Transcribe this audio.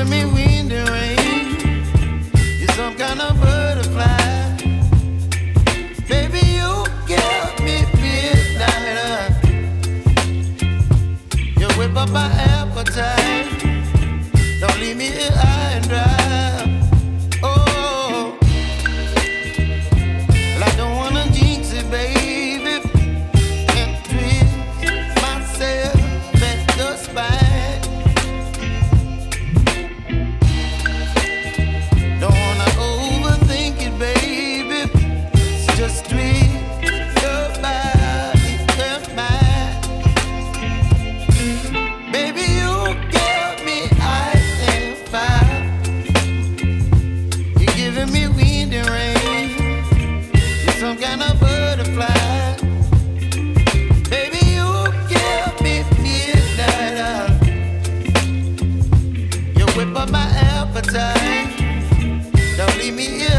giving me wind and rain. You're some kind of butterfly. Baby, you give me midnight. You whip up my appetite. Don't leave me here high and dry. Oh, well, I don't wanna jinx it, baby, and twist myself at the spine. Don't wanna overthink it, baby. It's just twist your body and mine. Baby, you give me ice and fire. You're giving me wind and rain. You're some kind of butterfly. Baby, you give me midnight. You whip up my appetite. Don't leave me here